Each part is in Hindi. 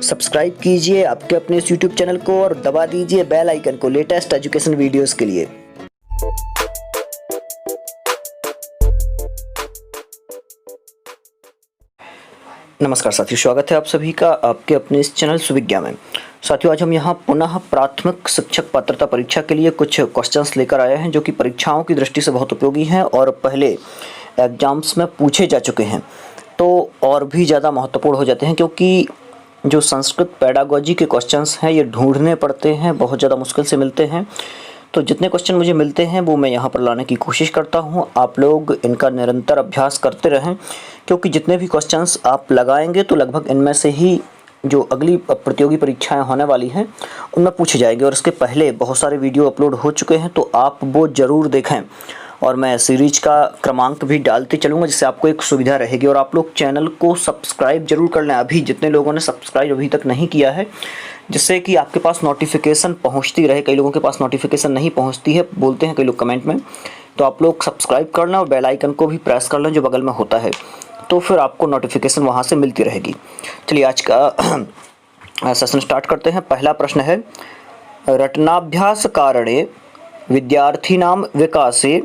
सब्सक्राइब कीजिए आपके अपने इस YouTube चैनल को और दबा दीजिए बेल आइकन को लेटेस्ट एजुकेशन वीडियोस के लिए। नमस्कार साथियों, स्वागत है आप सभी का आपके अपने इस चैनल सुविज्ञा में। साथियों, आज हम यहाँ पुनः प्राथमिक शिक्षक पात्रता परीक्षा के लिए कुछ क्वेश्चंस लेकर आए हैं जो कि परीक्षाओं की दृष्टि से बहुत उपयोगी हैं और पहले एग्जाम्स में पूछे जा चुके हैं, तो और भी ज़्यादा महत्वपूर्ण हो जाते हैं क्योंकि जो संस्कृत पेडागोजी के क्वेश्चंस हैं ये ढूंढने पड़ते हैं, बहुत ज़्यादा मुश्किल से मिलते हैं। तो जितने क्वेश्चन मुझे मिलते हैं वो मैं यहाँ पर लाने की कोशिश करता हूँ। आप लोग इनका निरंतर अभ्यास करते रहें क्योंकि जितने भी क्वेश्चंस आप लगाएंगे तो लगभग इनमें से ही जो अगली प्रतियोगी परीक्षाएं होने वाली हैं उनमें पूछे जाएंगे। और इसके पहले बहुत सारे वीडियो अपलोड हो चुके हैं तो आप वो ज़रूर देखें और मैं सीरीज का क्रमांक भी डालते चलूँगा जिससे आपको एक सुविधा रहेगी। और आप लोग चैनल को सब्सक्राइब जरूर कर लें, अभी जितने लोगों ने सब्सक्राइब अभी तक नहीं किया है, जिससे कि आपके पास नोटिफिकेशन पहुंचती रहे। कई लोगों के पास नोटिफिकेशन नहीं पहुंचती है, बोलते हैं कई लोग कमेंट में, तो आप लोग सब्सक्राइब कर लें और बेल आइकन को भी प्रेस कर लें जो बगल में होता है, तो फिर आपको नोटिफिकेशन वहाँ से मिलती रहेगी। चलिए आज का सेशन स्टार्ट करते हैं। पहला प्रश्न है, रटनाभ्यास कारणे विद्यार्थीनां विकासे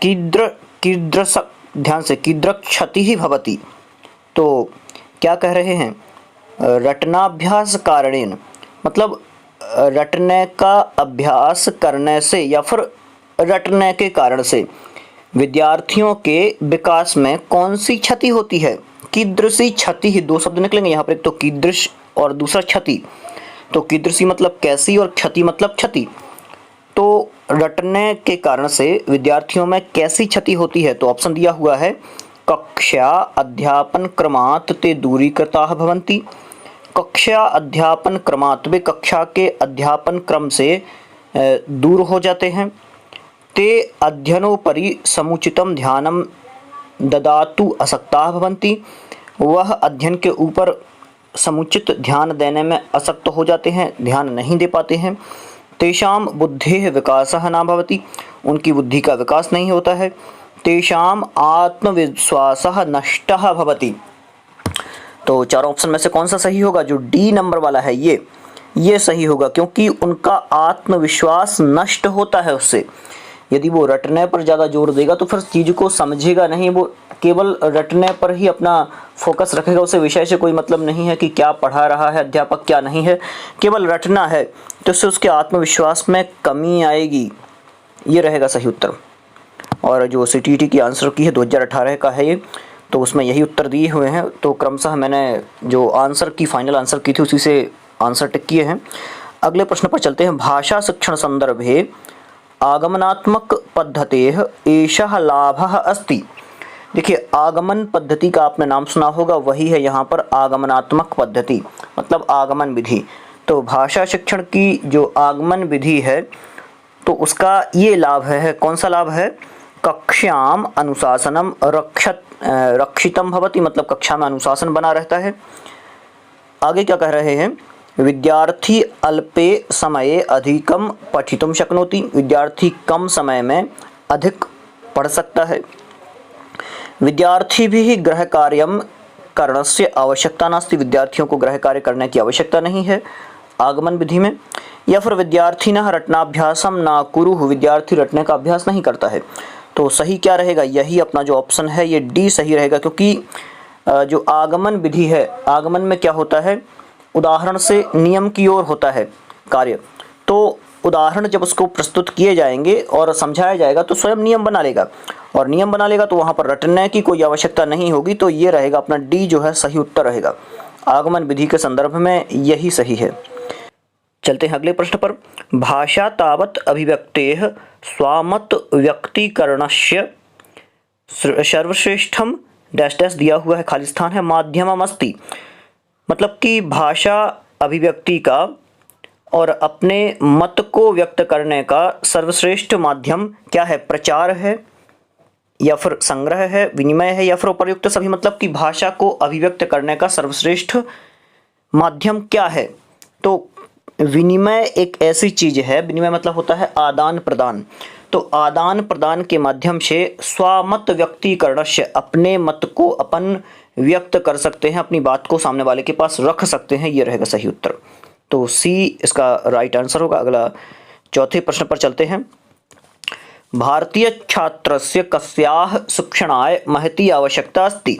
कीदृश ध्यान से कीदृश क्षति ही भवति। तो क्या कह रहे हैं, रटनाभ्यास कारणेन मतलब रटने का अभ्यास करने से या फिर रटने के कारण से विद्यार्थियों के विकास में कौन सी क्षति होती है। कीदृशी क्षति ही, दो शब्द निकलेंगे यहाँ पर, एक तो कीदृश और दूसरा क्षति। तो कीदृशी मतलब कैसी और क्षति मतलब क्षति। तो रटने के कारण से विद्यार्थियों में कैसी क्षति होती है, तो ऑप्शन दिया हुआ है, कक्षा अध्यापन क्रमात् ते दूरीकृताः भवन्ति। कक्षा अध्यापन क्रमात्, वे कक्षा के अध्यापन क्रम से दूर हो जाते हैं। ते अध्ययनोपरि समुचितं ध्यानं ददातु असक्ताः भवन्ति, वह अध्ययन के ऊपर समुचित ध्यान देने में असक्त हो जाते हैं, ध्यान नहीं दे पाते हैं। तेषां बुद्धेः विकासः न भवति, उनकी बुद्धि का विकास नहीं होता है। तेषां आत्मविश्वासः नष्टः भवति। तो चारों ऑप्शन में से कौन सा सही होगा, जो डी नंबर वाला है ये सही होगा, क्योंकि उनका आत्मविश्वास नष्ट होता है उससे। यदि वो रटने पर ज़्यादा जोर देगा तो फिर चीज़ को समझेगा नहीं, वो केवल रटने पर ही अपना फोकस रखेगा, उसे विषय से कोई मतलब नहीं है कि क्या पढ़ा रहा है अध्यापक क्या नहीं है, केवल रटना है, तो इससे उसके आत्मविश्वास में कमी आएगी। ये रहेगा सही उत्तर। और जो सीटीईटी की आंसर की है 2018 का है ये, तो उसमें यही उत्तर दिए हुए हैं। तो क्रमशः मैंने जो आंसर की फाइनल आंसर की थी उसी से आंसर टिक किए हैं। अगले प्रश्न पर चलते हैं। भाषा शिक्षण संदर्भे आगमनात्मक पद्धतेः एषः लाभः अस्ति। देखिए, आगमन पद्धति का आपने नाम सुना होगा, वही है यहाँ पर आगमनात्मक पद्धति, मतलब आगमन विधि। तो भाषा शिक्षण की जो आगमन विधि है तो उसका ये लाभ है, कौन सा लाभ है, कक्षाम अनुशासनम रक्षितम भवति, मतलब कक्षा में अनुशासन बना रहता है। आगे क्या कह रहे हैं, विद्यार्थी अल्पे समये अधिकम पठितुम शक्नोति, विद्यार्थी कम समय में अधिक पढ़ सकता है। विद्यार्थी भी गृह कार्यम करणस्य आवश्यकता नास्ति, विद्यार्थियों को गृह कार्य करने की आवश्यकता नहीं है आगमन विधि में। या फिर विद्यार्थिनः रटनाभ्यासम न कुरुः, विद्यार्थी रटने का अभ्यास नहीं करता है। तो सही क्या रहेगा, यही अपना जो ऑप्शन है ये डी सही रहेगा, क्योंकि जो आगमन विधि है, आगमन में क्या होता है, उदाहरण से नियम की ओर होता है कार्य। तो उदाहरण जब उसको प्रस्तुत किए जाएंगे और समझाया जाएगा तो स्वयं नियम बना लेगा, और नियम बना लेगा तो वहाँ पर रटने की कोई आवश्यकता नहीं होगी। तो ये रहेगा अपना डी जो है सही उत्तर रहेगा। आगमन विधि के संदर्भ में यही सही है। चलते हैं अगले प्रश्न पर। भाषा तावत् अभिव्यक्तेः स्वामत व्यक्तीकरणस्य सर्वश्रेष्ठम डैश डैश दिया हुआ है, खाली स्थान है, माध्यमम अस्ति। मतलब कि भाषा अभिव्यक्ति का और अपने मत को व्यक्त करने का सर्वश्रेष्ठ माध्यम क्या है, प्रचार है या फिर संग्रह है, विनिमय है या फिर उपर्युक्त सभी। मतलब कि भाषा को अभिव्यक्त करने का सर्वश्रेष्ठ माध्यम क्या है, तो विनिमय एक ऐसी चीज है, विनिमय मतलब होता है आदान प्रदान। तो आदान प्रदान के माध्यम से स्वामत व्यक्तीकरणस्य, अपने मत को अपन व्यक्त कर सकते हैं, अपनी बात को सामने वाले के पास रख सकते हैं, ये रहेगा सही उत्तर। तो सी इसका राइट आंसर होगा। अगला चौथे प्रश्न पर चलते हैं। भारतीय छात्रस्य कस्याः शिक्षणाय महती आवश्यकता अस्ति।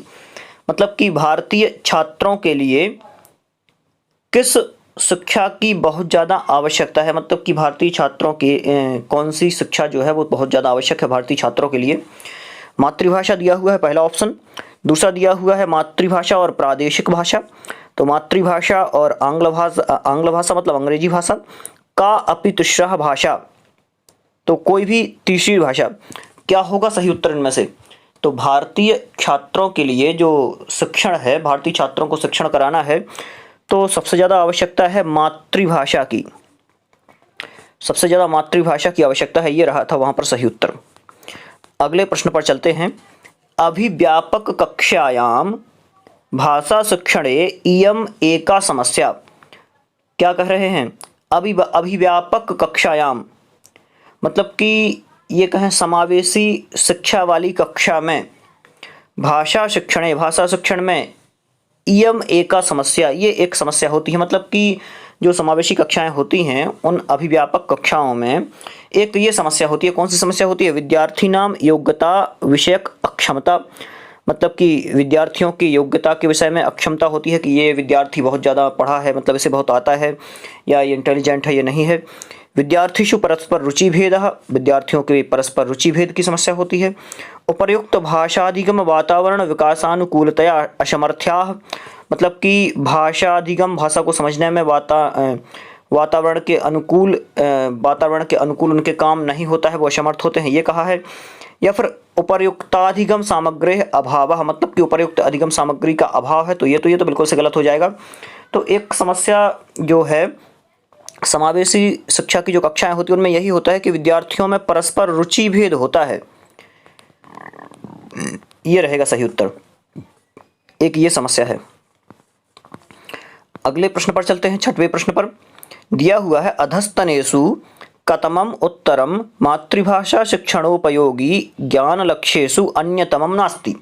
मतलब कि भारतीय छात्रों के लिए किस शिक्षा की बहुत ज़्यादा आवश्यकता है, मतलब कि भारतीय छात्रों के कौन सी शिक्षा जो है वो बहुत ज़्यादा आवश्यक है भारतीय छात्रों के लिए। मातृभाषा दिया हुआ है पहला ऑप्शन, दूसरा दिया हुआ है मातृभाषा और प्रादेशिक भाषा। तो मातृभाषा और आंग्ल भाषा मतलब अंग्रेजी भाषा का अपि तीसरा भाषा, तो कोई भी तीसरी भाषा। क्या होगा सही उत्तर इनमें से? तो भारतीय छात्रों के लिए जो शिक्षण है, भारतीय छात्रों को शिक्षण कराना है, तो सबसे ज़्यादा आवश्यकता है मातृभाषा की, सबसे ज़्यादा मातृभाषा की आवश्यकता है, ये रहा था वहाँ पर सही उत्तर। अगले प्रश्न पर चलते हैं। अभिव्यापक कक्षायाम भाषा शिक्षणे इयम एका समस्या। क्या कह रहे हैं? अभिव्यापक कक्षायाम मतलब कि ये कहें समावेशी शिक्षा वाली कक्षा में भाषा शिक्षण में इयम एका समस्या, ये एक समस्या होती है। मतलब कि जो समावेशी कक्षाएं होती हैं उन अभिव्यापक कक्षाओं में एक ये समस्या होती है। कौन सी समस्या होती है? विद्यार्थी नाम योग्यता विषयक अक्षमता। मतलब कि विद्यार्थियों की योग्यता के विषय में अक्षमता होती है कि ये विद्यार्थी बहुत ज़्यादा पढ़ा है, मतलब इसे बहुत आता है, या ये इंटेलिजेंट है, ये नहीं है। विद्यार्थीषु परस्पर रुचि भेद, विद्यार्थियों के परस्पर रुचि भेद की समस्या होती है। उपर्युक्त भाषाधिगम वातावरण विकासानुकूलतया असमर्थ्या, मतलब कि भाषाधिगम भाषा को समझने में वातावरण के अनुकूल उनके काम नहीं होता है, वो असमर्थ होते हैं, ये कहा है। या फिर उपर्युक्ताधिगम सामग्री अभाव, मतलब कि उपर्युक्त अधिगम सामग्री का अभाव है, तो ये तो बिल्कुल से गलत हो जाएगा। तो एक समस्या जो है समावेशी शिक्षा की जो कक्षाएं होती हैं उनमें यही होता है कि विद्यार्थियों में परस्पर रुचि भेद होता है, ये रहेगा सही उत्तर। एक ये समस्या है। अगले प्रश्न पर चलते हैं, छठवें प्रश्न पर। दिया हुआ है अधस्तनेषु कतमम उत्तरम मातृभाषा शिक्षणोपयोगी ज्ञान लक्ष्येषु अन्यतमम नास्ति।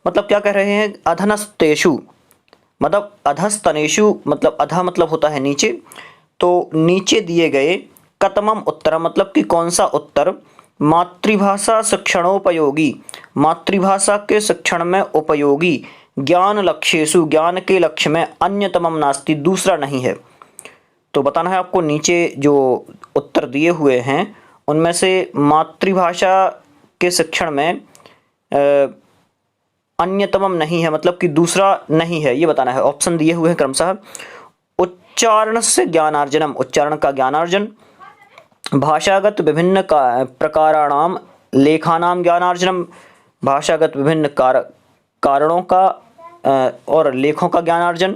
मतलब क्या कह रहे हैं? अधनस्तेषु मतलब अधस्तनेषु मतलब अध मतलब होता है नीचे, तो नीचे दिए गए कतमम उत्तर मतलब कि कौन सा उत्तर मातृभाषा शिक्षणोपयोगी, मातृभाषा के शिक्षण में उपयोगी, ज्ञान लक्ष्येषु ज्ञान के लक्ष्य में, अन्यतमम नास्ति दूसरा नहीं है। तो बताना है आपको नीचे जो उत्तर दिए हुए हैं उनमें से मातृभाषा के शिक्षण में अन्यतमम नहीं है, मतलब कि दूसरा नहीं है, ये बताना है। ऑप्शन दिए हुए हैं क्रमशः उच्चारण से ज्ञानार्जनम, उच्चारण का ज्ञानार्जन, भाषागत विभिन्न प्रकाराणाम लेखानाम ज्ञानार्जनम, भाषागत विभिन्न कारणों का और लेखों का ज्ञानार्जन।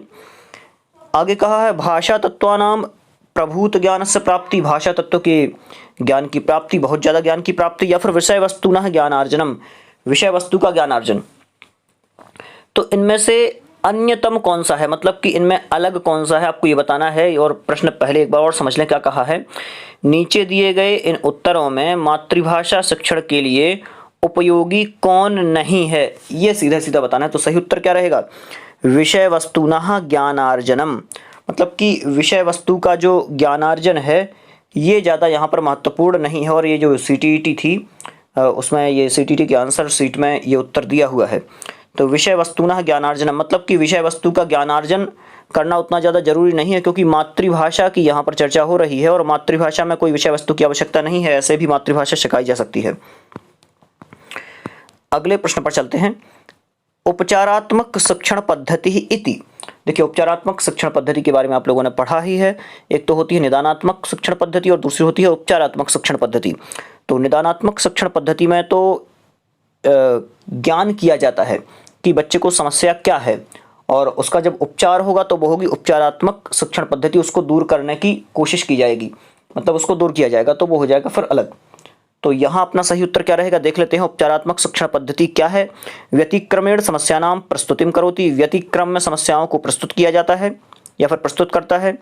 आगे कहा है भाषा तत्वानाम प्रभूत ज्ञान से प्राप्ति, भाषा तत्व के ज्ञान की प्राप्ति, बहुत ज़्यादा ज्ञान की प्राप्ति। या फिर विषय वस्तुना ज्ञानार्जनम, विषय वस्तु का ज्ञानार्जन। तो इनमें से अन्यतम कौन सा है, मतलब कि इनमें अलग कौन सा है, आपको ये बताना है। और प्रश्न पहले एक बार और समझ लें क्या कहा है। नीचे दिए गए इन उत्तरों में मातृभाषा शिक्षण के लिए उपयोगी कौन नहीं है, ये सीधा सीधा बताना है। तो सही उत्तर क्या रहेगा? विषय वस्तुना ज्ञानार्जनम, मतलब कि विषय वस्तु का जो ज्ञानार्जन है ये ज़्यादा यहाँ पर महत्वपूर्ण नहीं है। और ये जो CTET थी उसमें ये CTET के आंसर सीट में ये उत्तर दिया हुआ है। तो विषय वस्तुना ज्ञानार्जनम मतलब कि विषय वस्तु का ज्ञानार्जन करना उतना ज़्यादा जरूरी नहीं है, क्योंकि मातृभाषा की यहाँ पर चर्चा हो रही है और मातृभाषा में कोई विषय वस्तु की आवश्यकता नहीं है, ऐसे भी मातृभाषा सिखाई जा सकती है। अगले प्रश्न पर चलते हैं। उपचारात्मक शिक्षण पद्धति इति। देखिए उपचारात्मक शिक्षण पद्धति के बारे में आप लोगों ने पढ़ा ही है। एक तो होती है निदानात्मक शिक्षण पद्धति और दूसरी होती है उपचारात्मक शिक्षण पद्धति। तो निदानात्मक शिक्षण पद्धति में तो ज्ञान किया जाता है कि बच्चे को समस्या क्या है, और उसका जब उपचार होगा तो वो होगी उपचारात्मक शिक्षण पद्धति, उसको दूर करने की कोशिश की जाएगी, मतलब उसको दूर किया जाएगा, तो वो हो जाएगा फिर अलग। तो यहाँ अपना सही उत्तर क्या रहेगा देख लेते हैं। उपचारात्मक शिक्षण पद्धति क्या है? व्यतिक्रमेण समस्यानां प्रस्तुतिम करोति, व्यतिक्रम में समस्याओं को प्रस्तुत किया जाता है या फिर प्रस्तुत करता है।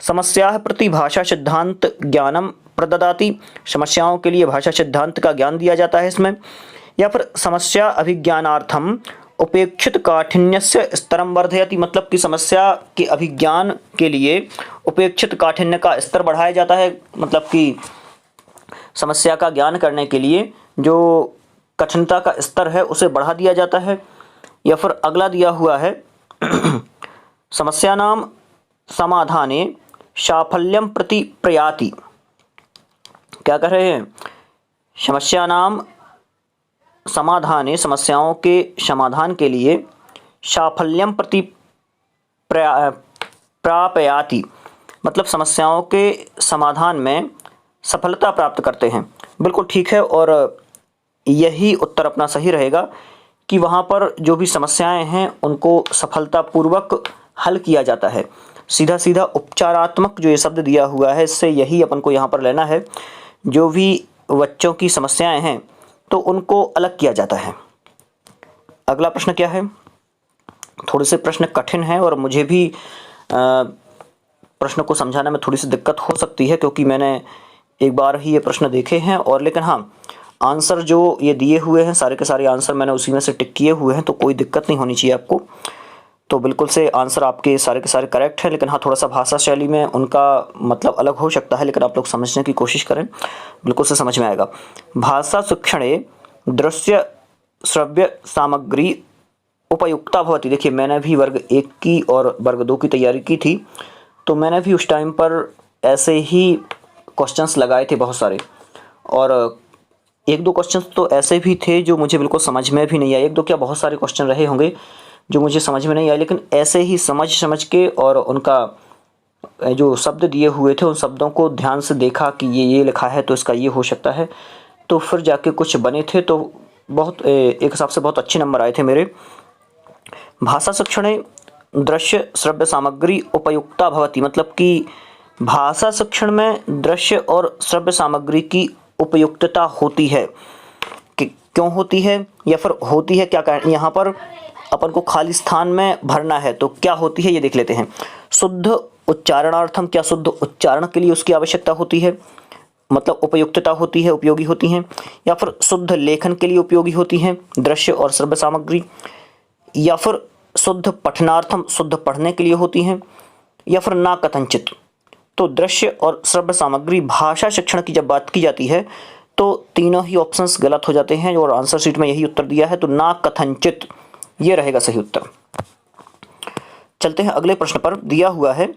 समस्या प्रति भाषा सिद्धांत ज्ञानम प्रददाति, समस्याओं के लिए भाषा सिद्धांत का ज्ञान दिया जाता है इसमें। या फिर समस्या अभिज्ञानार्थम उपेक्षित काठिन्यस्य स्तरम वर्धयति, मतलब कि समस्या के अभिज्ञान के लिए उपेक्षित काठिन्य का स्तर बढ़ाया जाता है, मतलब कि समस्या का ज्ञान करने के लिए जो कठिनता का स्तर है उसे बढ़ा दिया जाता है। या फिर अगला दिया हुआ है समस्यानां समाधाने साफल्यम प्रति प्रयाति। क्या कह रहे हैं? समस्यानां समाधाने, समस्याओं के समाधान के लिए साफल्यम प्रति प्रापयाति, मतलब समस्याओं के समाधान में सफलता प्राप्त करते हैं। बिल्कुल ठीक है, और यही उत्तर अपना सही रहेगा कि वहाँ पर जो भी समस्याएं हैं उनको सफलतापूर्वक हल किया जाता है। सीधा सीधा उपचारात्मक जो ये शब्द दिया हुआ है इससे यही अपन को यहाँ पर लेना है, जो भी बच्चों की समस्याएं हैं तो उनको अलग किया जाता है। अगला प्रश्न क्या है? थोड़े से प्रश्न कठिन हैं और मुझे भी प्रश्न को समझाने में थोड़ी सी दिक्कत हो सकती है, क्योंकि मैंने एक बार ही ये प्रश्न देखे हैं। और लेकिन हाँ, आंसर जो ये दिए हुए हैं सारे के सारे आंसर मैंने उसी में से टिक किए हुए हैं, तो कोई दिक्कत नहीं होनी चाहिए आपको। तो बिल्कुल से आंसर आपके सारे के सारे करेक्ट हैं, लेकिन हाँ थोड़ा सा भाषा शैली में उनका मतलब अलग हो सकता है, लेकिन आप लोग समझने की कोशिश करें, बिल्कुल से समझ में आएगा। भाषा शिक्षणे दृश्य श्रव्य सामग्री उपयुक्ता भवति। देखिए, मैंने भी वर्ग 1 की और वर्ग 2 की तैयारी की थी, तो मैंने भी उस टाइम पर ऐसे ही क्वेश्चंस लगाए थे बहुत सारे, और एक दो क्वेश्चंस तो ऐसे भी थे जो मुझे बिल्कुल समझ में भी नहीं आए। एक दो क्या, बहुत सारे क्वेश्चन रहे होंगे जो मुझे समझ में नहीं आए, लेकिन ऐसे ही समझ के और उनका जो शब्द दिए हुए थे उन शब्दों को ध्यान से देखा कि ये लिखा है तो इसका ये हो सकता है, तो फिर जाके कुछ बने थे। तो बहुत एक हिसाब से बहुत अच्छे नंबर आए थे मेरे। भाषा शिक्षणे दृश्य श्रव्य सामग्री उपयुक्ता भवति, मतलब कि भाषा शिक्षण में दृश्य और श्रव्य सामग्री की उपयुक्तता होती है। कि क्यों होती है या फिर होती है, क्या कहना यहाँ पर अपन को खाली स्थान में भरना है, तो क्या होती है ये देख लेते हैं। शुद्ध उच्चारणार्थम, क्या शुद्ध उच्चारण के लिए उसकी आवश्यकता होती है, मतलब उपयुक्तता होती है, उपयोगी होती हैं। या फिर शुद्ध लेखन के लिए उपयोगी होती हैं दृश्य और श्रव्य सामग्री, या फिर शुद्ध पठनार्थम, शुद्ध पढ़ने के लिए होती हैं, या फिर ना कथनचित। तो दृश्य और श्रव्य सामग्री भाषा शिक्षण की जब बात की जाती है तो तीनों ही ऑप्शंस गलत हो जाते हैं, और आंसर शीट में यही उत्तर दिया है, तो ना कथनचित ये रहेगा सही उत्तर। चलते हैं अगले प्रश्न पर। दिया हुआ है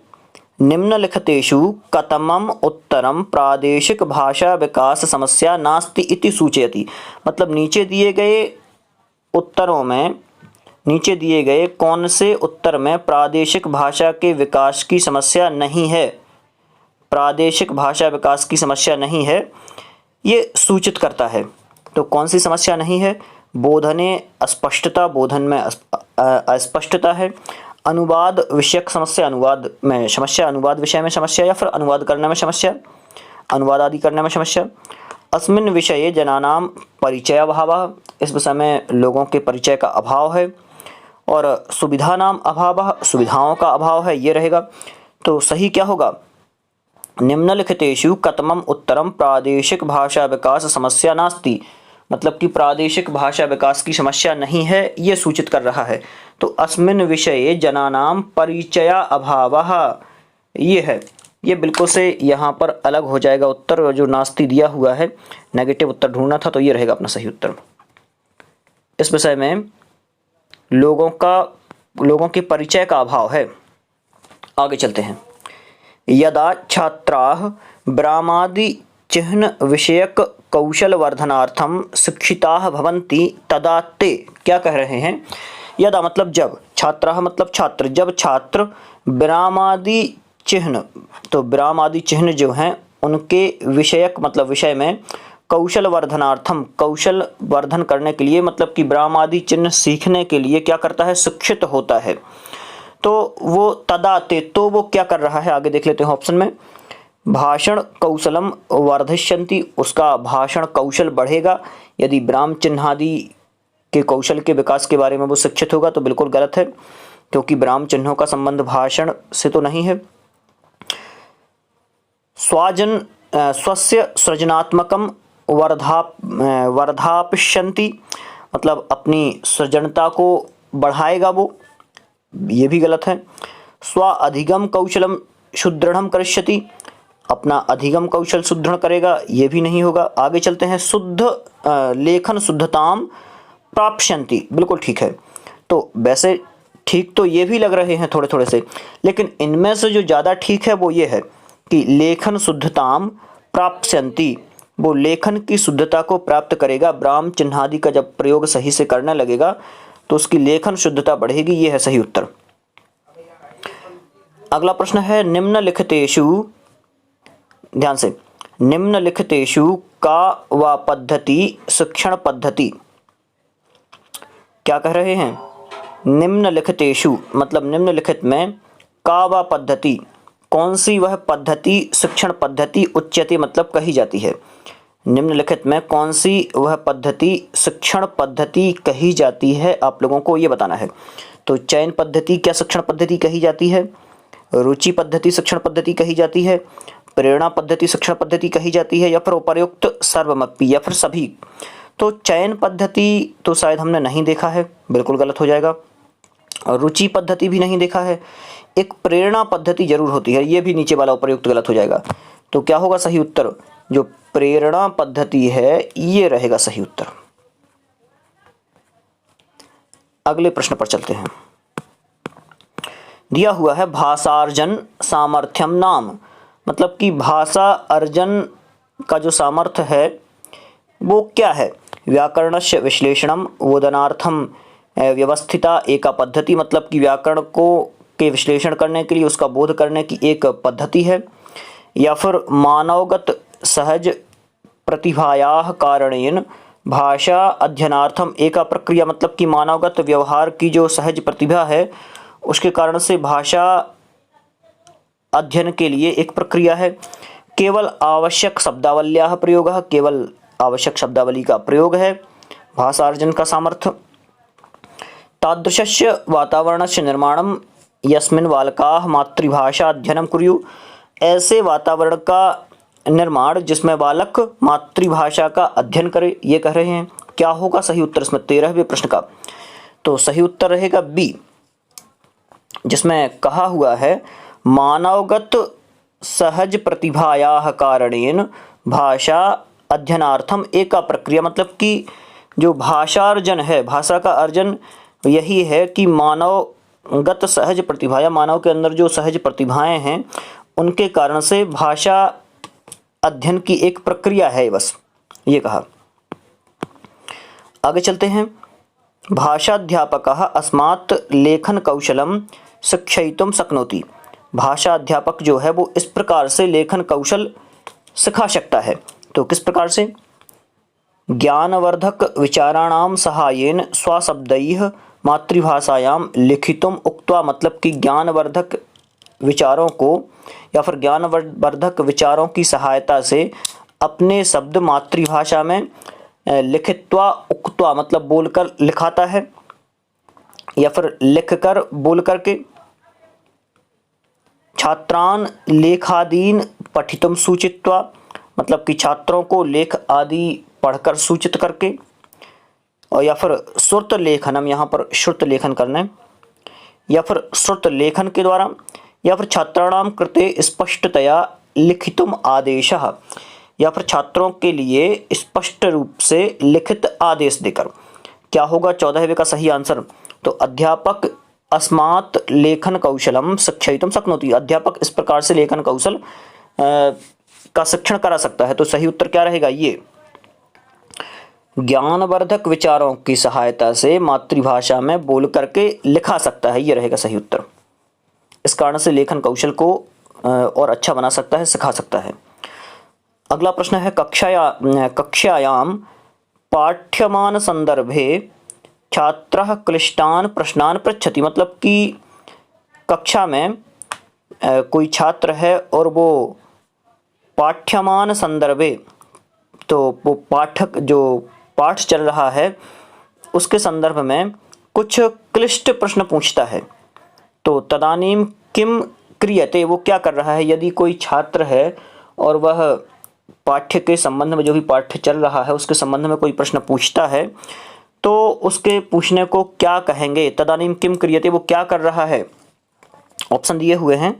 निम्नलिखितेषु कतमम उत्तरम प्रादेशिक भाषा विकास समस्या नास्ति इति सूचयति, मतलब नीचे दिए गए उत्तरों में, नीचे दिए गए कौन से उत्तर में प्रादेशिक भाषा के विकास की समस्या नहीं है, प्रादेशिक भाषा विकास की समस्या नहीं है, ये सूचित करता है। तो कौन सी समस्या नहीं है? बोधने अस्पष्टता, बोधन में अस्पष्टता है। अनुवाद विषयक समस्या, अनुवाद में समस्या, अनुवाद विषय में समस्या, या फिर अनुवाद करने में समस्या, अनुवाद आदि करने में समस्या। अस्मिन् विषये जनानां परिचय अभावः, इस विषय में लोगों के परिचय का अभाव है। और सुविधानां अभावः, सुविधाओं का अभाव है, ये रहेगा। तो सही क्या होगा? निम्नलिखितेषु कतमम उत्तरम प्रादेशिक भाषा विकास समस्या नास्ति, मतलब कि प्रादेशिक भाषा विकास की समस्या नहीं है, ये सूचित कर रहा है। तो अस्मिन् विषये जनानां परिचय अभावः ये है, ये बिल्कुल से यहाँ पर अलग हो जाएगा उत्तर। जो नास्ति दिया हुआ है, नेगेटिव उत्तर ढूंढना था, तो ये रहेगा अपना सही उत्तर। इस विषय में लोगों के परिचय का अभाव है। आगे चलते हैं। यदा छात्राः ब्राह्मादि चिह्न विषयक कौशल वर्धनार्थम शिक्षिताः भवन्ति तदा ते, क्या कह रहे हैं? यदा मतलब जब, छात्राः मतलब छात्र, जब छात्र ब्राह्मादि चिह्न, तो ब्राह्मादि चिह्न जो हैं उनके विषयक मतलब विषय में कौशल वर्धनार्थम, कौशल वर्धन करने के लिए, मतलब कि ब्राह्मादि चिन्ह सीखने के लिए क्या करता है? शिक्षित होता है। तो वो तदाते, तो वो क्या कर रहा है? आगे देख लेते हैं ऑप्शन में। भाषण कौशलम वर्धिष्यन्ति, उसका भाषण कौशल बढ़ेगा यदि ब्राह्म चिन्हादि के कौशल के विकास के बारे में वो शिक्षित होगा, तो बिल्कुल गलत है, क्योंकि ब्राह्म चिन्हों का संबंध भाषण से तो नहीं है। स्वस्य सृजनात्मकम वर्धापिष्यन्ति, मतलब अपनी सृजनता को बढ़ाएगा वो, ये भी गलत है। स्व अधिगम कौशलम सुदृढ़ करिष्यति, अपना अधिगम कौशल सुदृढ़ करेगा, ये भी नहीं होगा। आगे चलते हैं, शुद्ध लेखन शुद्धताम प्राप्स्यन्ति, बिल्कुल ठीक है। तो वैसे ठीक तो ये भी लग रहे हैं थोड़े थोड़े से, लेकिन इनमें से जो ज़्यादा ठीक है वो ये है कि लेखन शुद्धताम प्राप्स्यन्ति, वो लेखन की शुद्धता को प्राप्त करेगा। ब्राह्म चिन्हादि का जब प्रयोग सही से करने लगेगा तो उसकी लेखन शुद्धता बढ़ेगी, ये है सही उत्तर। अगला प्रश्न है, निम्नलिखितेषु, ध्यान से, निम्नलिखितेषु का व पद्धति शिक्षण पद्धति, क्या कह रहे हैं? निम्नलिखितेषु मतलब निम्नलिखित में, का व पद्धति, कौन सी वह पद्धति शिक्षण पद्धति उच्यते मतलब कही जाती है। निम्नलिखित में कौन सी वह पद्धति शिक्षण पद्धति कही जाती है, आप लोगों को ये बताना है। तो चयन पद्धति क्या शिक्षण पद्धति कही जाती है, रुचि पद्धति शिक्षण पद्धति कही जाती है, प्रेरणा पद्धति शिक्षण पद्धति कही जाती है, या फिर उपर्युक्त सर्वमपि, या फिर सभी। तो चयन पद्धति तो शायद हमने नहीं देखा है, बिल्कुल गलत हो जाएगा। रुचि पद्धति भी नहीं देखा है। एक प्रेरणा पद्धति जरूर होती है, ये भी नीचे वाला उपर्युक्त गलत हो जाएगा। तो क्या होगा सही उत्तर? जो प्रेरणा पद्धति है ये रहेगा सही उत्तर। अगले प्रश्न पर चलते हैं। दिया हुआ है भाषार्जन सामर्थ्यम नाम, मतलब कि भाषा अर्जन का जो सामर्थ्य है वो क्या है? व्याकरणस्य विश्लेषणम वोदनार्थम व्यवस्थिता एका पद्धति, मतलब कि व्याकरण को के विश्लेषण करने के लिए उसका बोध करने की एक पद्धति है। या फिर मानवगत सहज प्रतिभायाः कारणेन भाषा अध्ययनार्थम एका प्रक्रिया, मतलब कि मानवगत व्यवहार की जो सहज प्रतिभा है उसके कारण से भाषा अध्ययन के लिए एक प्रक्रिया है। केवल आवश्यक शब्दावल्याः प्रयोगः, केवल आवश्यक शब्दावली का प्रयोग है भाषार्जन का सामर्थ्य। तादृशस्य वातावरणस्य निर्माणं यस्मिन् बालकाः मातृभाषा अध्ययनं कुर्युः, ऐसे वातावरण का निर्माण जिसमें बालक मातृभाषा का अध्ययन करे, ये कह रहे हैं। क्या होगा सही उत्तर इसमें 13वें प्रश्न का? तो सही उत्तर रहेगा बी, जिसमें कहा हुआ है मानवगत सहज प्रतिभायाः कारणेन भाषा अध्ययनार्थम एका प्रक्रिया, मतलब कि जो भाषार्जन है, भाषा का अर्जन यही है कि मानवगत सहज प्रतिभा, या मानव के अंदर जो सहज प्रतिभाएं हैं उनके कारण से भाषा अध्ययन की एक प्रक्रिया है, बस ये कहा। आगे चलते हैं। भाषाध्यापकः अस्मात् लेखन कौशलम शिक्षयितुं शक्नोति, भाषा अध्यापक जो है वो इस प्रकार से लेखन कौशल सिखा सकता है। तो किस प्रकार से? ज्ञानवर्धक विचाराणाम सहायेन स्वशब्दैः मातृभाषायां लिखितुम उक्त्वा, मतलब कि ज्ञानवर्धक विचारों को या फिर ज्ञानवर्धक विचारों की सहायता से अपने शब्द मातृभाषा में लिखित्वा उक्त्वा, मतलब बोलकर लिखाता है या फिर लिखकर बोल करके। छात्रान लेखादीन पठितुम सूचित्वा, मतलब कि छात्रों को लेख आदि पढ़कर सूचित करके। और या फिर श्रुत लेखनम, यहाँ पर श्रुत लेखन करना है, या फिर श्रुत लेखन के द्वारा, या फिर छात्राणाम कृते स्पष्टतया लिखितुम आदेशः, या फिर छात्रों के लिए स्पष्ट रूप से लिखित आदेश देकर। क्या होगा 14वें का सही आंसर? तो अध्यापक अस्मात् लेखन कौशलम शिक्षयितुं शक्नोति, अध्यापक इस प्रकार से लेखन कौशल का शिक्षण करा सकता है। तो सही उत्तर क्या रहेगा? ये ज्ञानवर्धक विचारों की सहायता से मातृभाषा में बोल करके लिखा सकता है, ये रहेगा सही उत्तर। इस कारण से लेखन कौशल को और अच्छा बना सकता है, सिखा सकता है। अगला प्रश्न है कक्षायां पाठ्यमान संदर्भे छात्रः क्लिष्टान प्रश्नान पृच्छति, मतलब कि कक्षा में कोई छात्र है और वो पाठ्यमान संदर्भे, तो वो पाठक जो पाठ चल रहा है उसके संदर्भ में कुछ क्लिष्ट प्रश्न पूछता है। तो तदानीम किम क्रियते, वो क्या कर रहा है? यदि कोई छात्र है और वह पाठ्य के संबंध में, जो भी पाठ्य चल रहा है उसके संबंध में कोई प्रश्न पूछता है, तो उसके पूछने को क्या कहेंगे? तदानीं किम क्रियते, वो क्या कर रहा है? ऑप्शन दिए हुए हैं,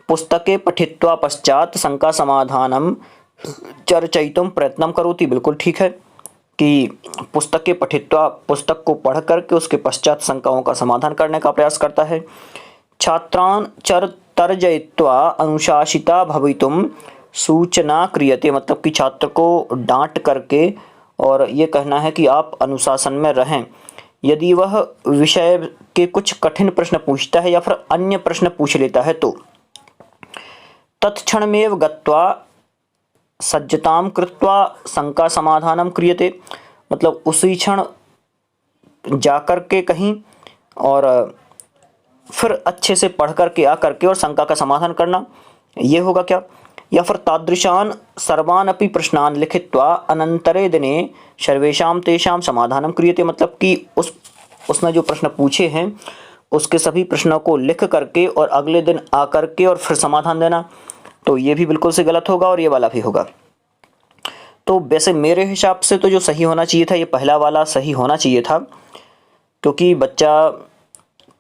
पुस्तके पठित्वा पश्चात शंका समाधानम चर्चयितुम प्रयत्नं करोति। बिल्कुल ठीक है कि पुस्तके पठित्वा, पुस्तक को पढ़ करके उसके पश्चात शंकाओं का समाधान करने का प्रयास करता है। छात्रान् तर्जयित्वा अनुशासिता भवितुम सूचना क्रियते, मतलब कि छात्र को डांट करके और ये कहना है कि आप अनुशासन में रहें। यदि वह विषय के कुछ कठिन प्रश्न पूछता है या फिर अन्य प्रश्न पूछ लेता है तो तत्क्षणमेव गत्वा सज्जतां कृत्वा शंका समाधानं क्रियते, मतलब उसी क्षण जाकर के कहीं और फिर अच्छे से पढ़ करके आ करके और शंका का समाधान करना, ये होगा क्या? या फिर तादृशान सर्वान् अपि प्रश्नान् लिखित्वा अनंतरे दिने सर्वेषां तेषां समाधानं क्रियते, मतलब कि उसने जो प्रश्न पूछे हैं उसके सभी प्रश्नों को लिख करके और अगले दिन आकर के और फिर समाधान देना, तो ये भी बिल्कुल से गलत होगा और ये वाला भी होगा। तो वैसे मेरे हिसाब से तो जो सही होना चाहिए था ये पहला वाला सही होना चाहिए था, क्योंकि बच्चा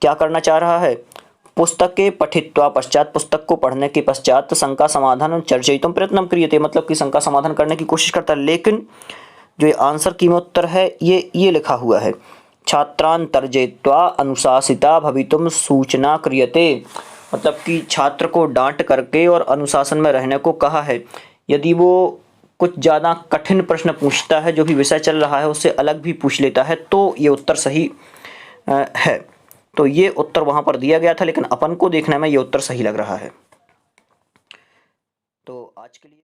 क्या करना चाह रहा है? पुस्तके पठित्वा पश्चात, पुस्तक को पढ़ने के पश्चात शंका समाधान चर्चयितुं प्रयत्नं क्रियते, मतलब कि शंका समाधान करने की कोशिश करता है। लेकिन जो ये आंसर की में उत्तर है ये लिखा हुआ है, छात्रान् तर्जयित्वा अनुशासिता भवितुम सूचना क्रियते, मतलब कि छात्र को डांट करके और अनुशासन में रहने को कहा है। यदि वो कुछ ज़्यादा कठिन प्रश्न पूछता है, जो भी विषय चल रहा है उससे अलग भी पूछ लेता है, तो ये उत्तर सही है। तो ये उत्तर वहाँ पर दिया गया था, लेकिन अपन को देखने में ये उत्तर सही लग रहा है। तो आज के लिए